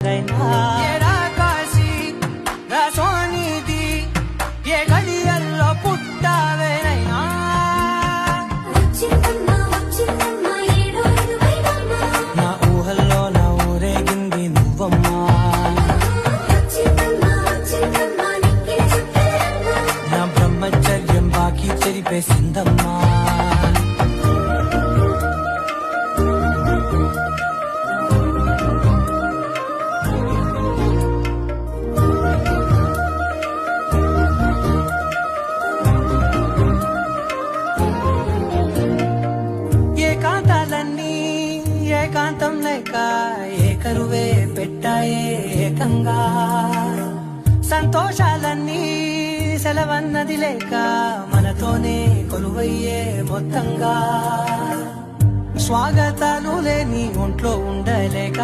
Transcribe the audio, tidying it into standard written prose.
ఏడా కాశీ సోనిది ఏ గడియల్లో పుట్టావేనైనా నా ఊహల్లో నా ఊరేగింది నువ్వమ్మా నా బ్రహ్మచర్యం బాకీ చెరిపేసిందమ్మా ఏకాంతం లేక ఏకరువే పెట్టాయే ఏకంగా సంతోషాలన్నీ సెలవన్నది లేక మనతోనే కొలువయ్యే మొత్తంగా స్వాగతాలు లేని ఒంట్లో ఉండలేక